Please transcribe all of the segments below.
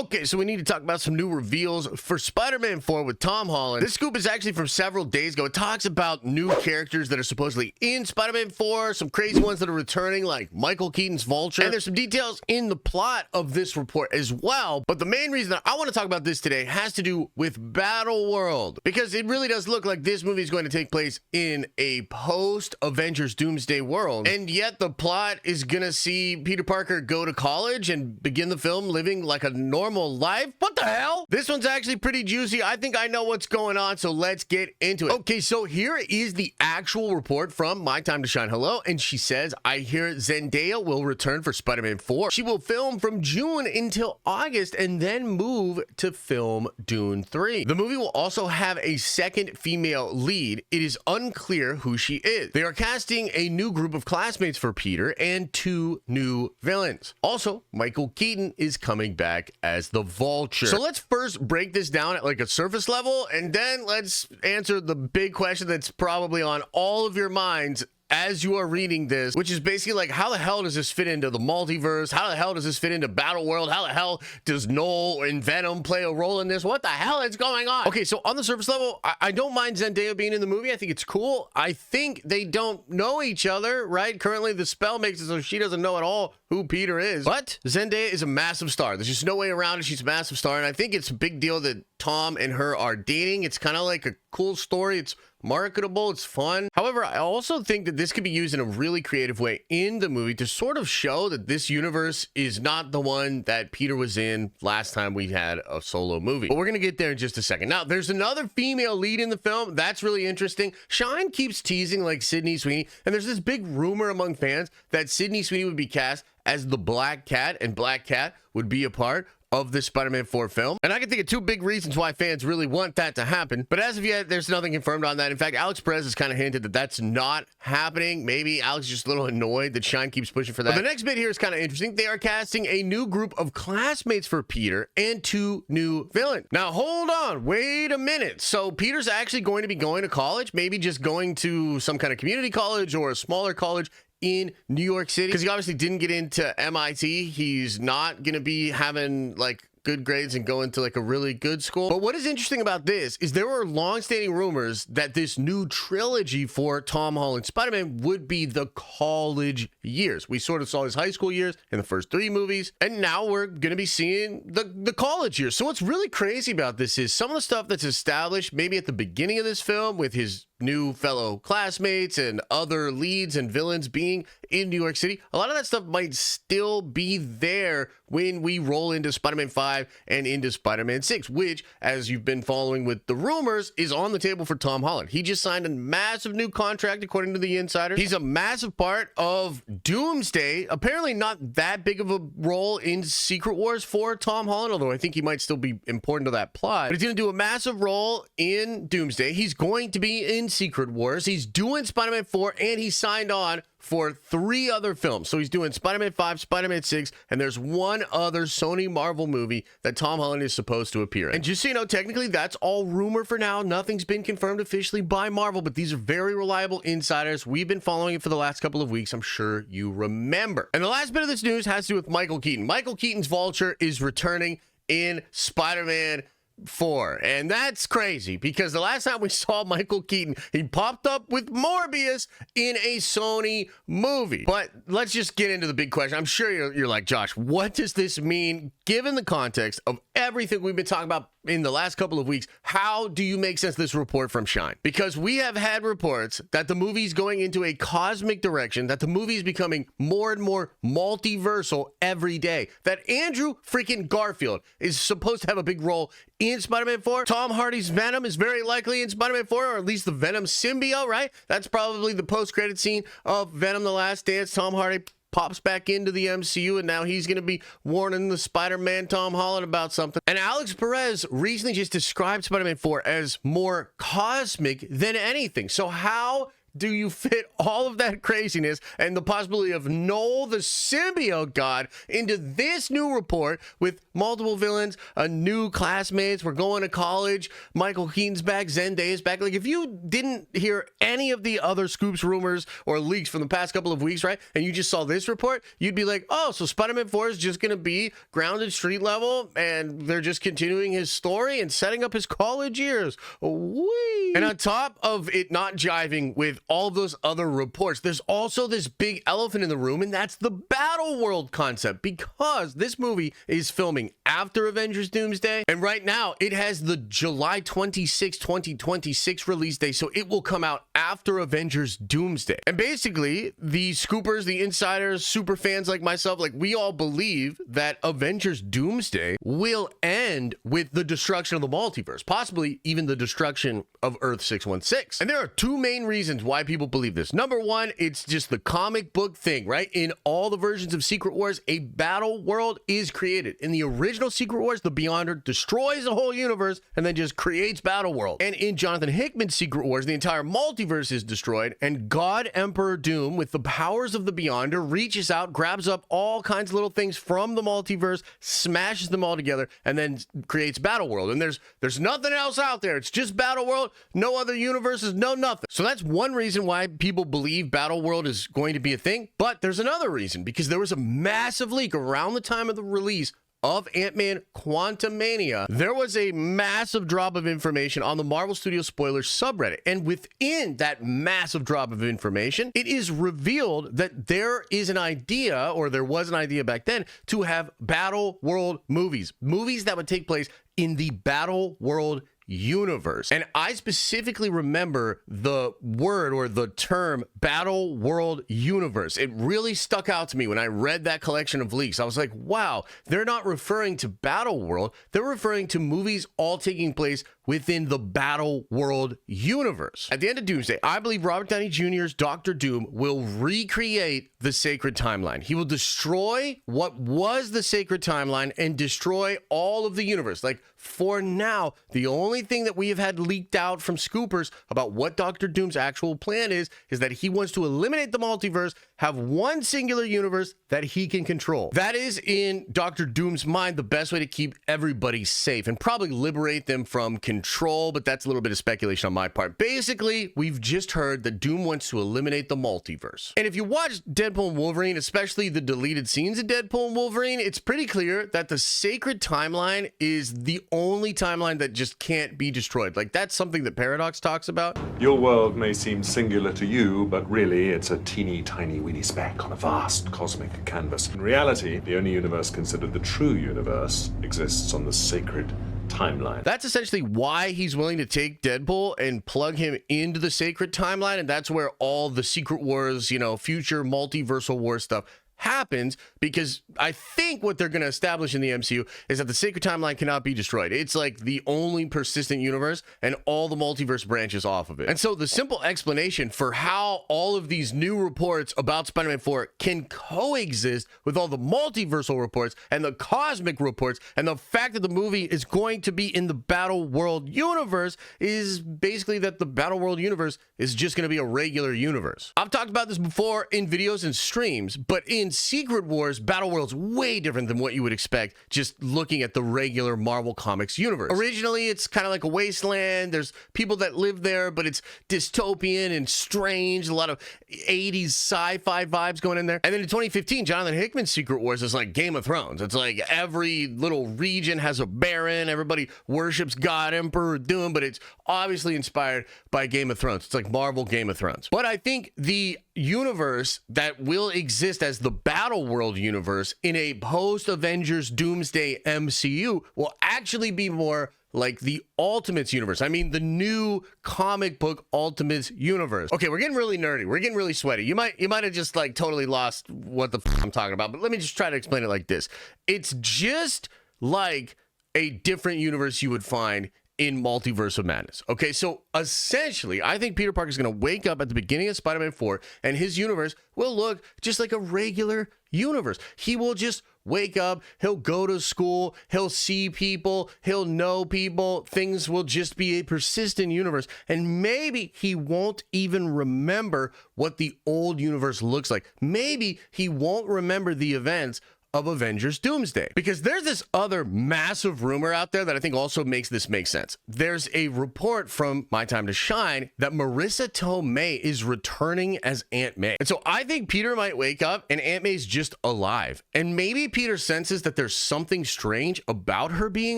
Okay, so we need to talk about some new reveals for Spider-Man 4 with Tom Holland. This scoop is actually from several days ago. It talks about new characters that are supposedly in Spider-Man 4, some crazy ones that are returning like Michael Keaton's Vulture. And there's some details in the plot of this report as well. But the main reason that I want to talk about this today has to do with Battleworld, because it really does look like this movie is going to take place in a post-Avengers Doomsday world. And yet the plot is going to see Peter Parker go to college and begin the film living like a normal life. What the hell? This one's actually pretty juicy. I think I know what's going on, so let's get into it. Okay, so here is the actual report from My Time to Shine Hello, and she says, I hear Zendaya will return for Spider-Man 4. She will film from June until August and then move to film Dune 3. The movie will also have a second female lead. It is unclear who she is. They are casting a new group of classmates for Peter and 2 new villains. Also, Michael Keaton is coming back as the Vulture. So let's first break this down at like a surface level, and then let's answer the big question that's probably on all of your minds as you are reading this, which is basically like, how the hell does this fit into the multiverse? How the hell does this fit into Battleworld? How the hell does Noel and Venom play a role in this? What the hell is going on? Okay, so on the surface level, I don't mind Zendaya being in the movie. I think it's cool. I think they don't know each other, right? Currently, the spell makes it so she doesn't know at all who Peter is. But Zendaya is a massive star. There's just no way around it. She's a massive star. And I think it's a big deal that Tom and her are dating. It's kind of like a cool story. It's marketable, it's fun. However, I also think that this could be used in a really creative way in the movie to sort of show that this universe is not the one that Peter was in last time we had a solo movie. But we're gonna get there in just a second. Now, there's another female lead in the film. That's really interesting. Shine keeps teasing like Sydney Sweeney, and there's this big rumor among fans that Sydney Sweeney would be cast as the Black Cat, and Black Cat would be a part of this Spider-Man 4 film. And I can think of 2 big reasons why fans really want that to happen. But as of yet, there's nothing confirmed on that. In fact, Alex Perez has kind of hinted that that's not happening. Maybe Alex is just a little annoyed that Shine keeps pushing for that. But the next bit here is kind of interesting. They are casting a new group of classmates for Peter and 2 new villains. Now, hold on. Wait a minute. So Peter's actually going to be going to college, maybe just going to some kind of community college or a smaller college in New York City, because he obviously didn't get into MIT. He's not going to be having like good grades and going to like a really good school. But what is interesting about this is there were long-standing rumors that this new trilogy for Tom Holland Spider-Man would be the college years. We sort of saw his high school years in the first 3 movies, and now we're going to be seeing the college years. So what's really crazy about this is some of the stuff that's established maybe at the beginning of this film with his new fellow classmates and other leads and villains being in New York City. A lot of that stuff might still be there when we roll into Spider-Man 5 and into Spider-Man 6, which, as you've been following with the rumors, is on the table for Tom Holland. He just signed a massive new contract, according to the insiders. He's a massive part of Doomsday. Apparently not that big of a role in Secret Wars for Tom Holland, although I think he might still be important to that plot. But he's going to do a massive role in Doomsday. He's going to be in Secret Wars. He's doing Spider-Man 4, and he signed on for 3 other films. So he's doing Spider-Man 5, Spider-Man 6, and there's one other Sony Marvel movie that Tom Holland is supposed to appear in. And just so you know, technically that's all rumor for now. Nothing's been confirmed officially by Marvel, but these are very reliable insiders. We've been following it for the last couple of weeks. I'm sure you remember. And the last bit of this news has to do with Michael Keaton. Michael Keaton's Vulture is returning in Spider-Man 4, and that's crazy because the last time we saw Michael Keaton, he popped up with Morbius in a Sony movie. But let's just get into the big question. I'm sure you're like, Josh, what does this mean given the context of everything we've been talking about in the last couple of weeks? How do you make sense of this report from Shine? Because we have had reports that the movie's going into a cosmic direction, that the movie is becoming more and more multiversal every day, that Andrew freaking Garfield is supposed to have a big role in Spider-Man 4. Tom Hardy's Venom is very likely in Spider-Man 4, or at least the Venom symbiote, right? That's probably the post-credit scene of Venom: The Last Dance. Tom Hardy pops back into the MCU, and now he's going to be warning the Spider-Man Tom Holland about something. And Alex Perez recently just described Spider-Man 4 as more cosmic than anything. So how do you fit all of that craziness and the possibility of Noel the symbiote god into this new report with multiple villains, a new classmates, we're going to college, Michael Keaton's back, Zendaya's back? Like, if you didn't hear any of the other scoops, rumors, or leaks from the past couple of weeks, right, and you just saw this report, you'd be like, oh, so Spider-Man 4 is just going to be grounded street level, and they're just continuing his story and setting up his college years. Whee! And on top of it not jiving with all of those other reports, there's also this big elephant in the room, and that's the Battleworld concept, because this movie is filming after Avengers Doomsday, and right now it has the July 26, 2026 release date, so it will come out after Avengers Doomsday. And basically, the scoopers, the insiders, super fans like myself, like, we all believe that Avengers Doomsday will end with the destruction of the multiverse, possibly even the destruction of Earth 616. And there are two main reasons why people believe this. Number one, it's just the comic book thing, right? In all the versions of Secret Wars, a battle world is created. In the original Secret Wars, the Beyonder destroys the whole universe and then just creates Battle World. And in Jonathan Hickman's Secret Wars, the entire multiverse is destroyed, and God Emperor Doom, with the powers of the Beyonder, reaches out, grabs up all kinds of little things from the multiverse, smashes them all together, and then creates Battle World. And there's nothing else out there. It's just Battle World, no other universes, no nothing. So that's one reason why people believe Battle World is going to be a thing. But there's another reason, because there was a massive leak around the time of the release of Ant-Man Quantumania. There was a massive drop of information on the Marvel Studios spoilers subreddit, and within that massive drop of information, it is revealed that there is an idea, or there was an idea back then, to have Battle World movies that would take place in the Battle World universe. And I specifically remember the word, or the term, Battle World Universe. It really stuck out to me when I read that collection of leaks. I was like, wow, they're not referring to Battle World, they're referring to movies all taking place within the Battle World universe. At the end of Doomsday, I believe Robert Downey Jr.'s Doctor Doom will recreate the sacred timeline. He will destroy what was the sacred timeline and destroy all of the universe. Like, for now, the only thing that we have had leaked out from scoopers about what Doctor Doom's actual plan is that he wants to eliminate the multiverse, have one singular universe that he can control. That is, in Doctor Doom's mind, the best way to keep everybody safe and probably liberate them from control, but that's a little bit of speculation on my part. Basically, we've just heard that Doom wants to eliminate the multiverse. And if you watch Deadpool and Wolverine, especially the deleted scenes of Deadpool and Wolverine, it's pretty clear that the sacred timeline is the only timeline that just can't be destroyed. Like, that's something that Paradox talks about. Your world may seem singular to you, but really it's a teeny tiny weeny speck on a vast cosmic canvas. In reality, the only universe considered the true universe exists on the sacred timeline. That's essentially why he's willing to take Deadpool and plug him into the sacred timeline, and that's where all the Secret Wars, future multiversal war stuff happens, because I think what they're going to establish in the MCU is that the sacred timeline cannot be destroyed. It's like the only persistent universe, and all the multiverse branches off of it. And so the simple explanation for how all of these new reports about Spider-Man 4 can coexist with all the multiversal reports and the cosmic reports, and the fact that the movie is going to be in the Battle World universe, is basically that the Battle World universe is just going to be a regular universe. I've talked about this before in videos and streams, but in Secret Wars, Battle World's way different than what you would expect just looking at the regular Marvel Comics universe. Originally, it's kind of like a wasteland. There's people that live there, but it's dystopian and strange. A lot of 80s sci-fi vibes going in there. And then in 2015, Jonathan Hickman's Secret Wars is like Game of Thrones. It's like every little region has a baron. Everybody worships God Emperor Doom, but it's obviously inspired by Game of Thrones. It's like Marvel Game of Thrones. But I think the universe that will exist as the Battle World universe in a post-Avengers Doomsday MCU will actually be more like the Ultimates universe. I mean, the new comic book Ultimates universe. Okay, we're getting really nerdy. We're getting really sweaty. You might have just like totally lost what the I'm talking about, but let me just try to explain it like this. It's just like a different universe you would find in Multiverse of Madness. Okay, so essentially, I think Peter Parker is going to wake up at the beginning of Spider-Man 4, and his universe will look just like a regular universe. He will just wake up, he'll go to school, he'll see people, he'll know people, things will just be a persistent universe, and maybe he won't even remember what the old universe looks like. Maybe he won't remember the events of Avengers Doomsday. Because there's this other massive rumor out there that I think also makes this make sense. There's a report from My Time to Shine that Marissa Tomei is returning as Aunt May. And so I think Peter might wake up and Aunt May's just alive. And maybe Peter senses that there's something strange about her being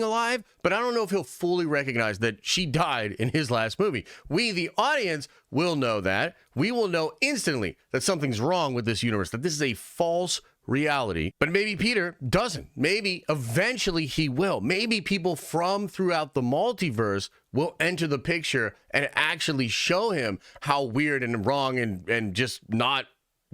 alive, but I don't know if he'll fully recognize that she died in his last movie. We, the audience, will know that. We will know instantly that something's wrong with this universe, that this is a false reality. But maybe Peter doesn't. Maybe eventually he will. Maybe people from throughout the multiverse will enter the picture and actually show him how weird and wrong and just not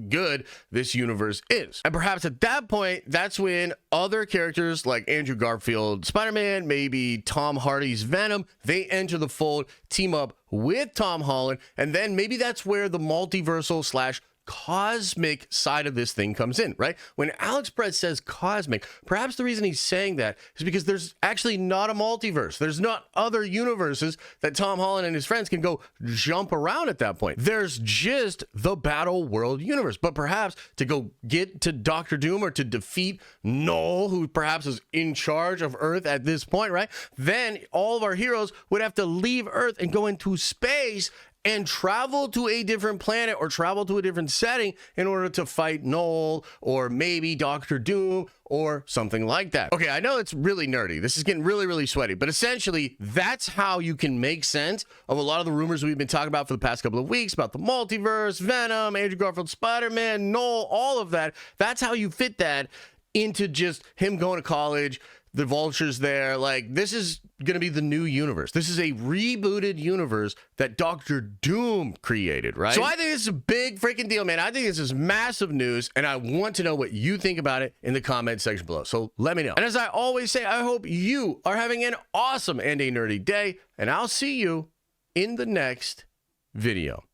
good this universe is. And perhaps at that point, that's when other characters like Andrew Garfield, Spider-Man, maybe Tom Hardy's Venom, they enter the fold, team up with Tom Holland, and then maybe that's where the multiversal / cosmic side of this thing comes in, right? When Alex Perez says cosmic, perhaps the reason he's saying that is because there's actually not a multiverse. There's not other universes that Tom Holland and his friends can go jump around at that point. There's just the Battleworld universe. But perhaps to go get to Doctor Doom or to defeat Null, who perhaps is in charge of Earth at this point, right? Then all of our heroes would have to leave Earth and go into space and travel to a different planet or travel to a different setting in order to fight Null or maybe Doctor Doom or something like that. Okay, I know it's really nerdy. This is getting really, really sweaty, but essentially that's how you can make sense of a lot of the rumors we've been talking about for the past couple of weeks about the multiverse, Venom, Andrew Garfield, Spider-Man, Null, all of that. That's how you fit that into just him going to college, the Vulture's there. Like, this is going to be the new universe. This is a rebooted universe that Doctor Doom created, right? So I think this is a big freaking deal, man. I think this is massive news, and I want to know what you think about it in the comment section below. So let me know. And as I always say, I hope you are having an awesome and a nerdy day, and I'll see you in the next video.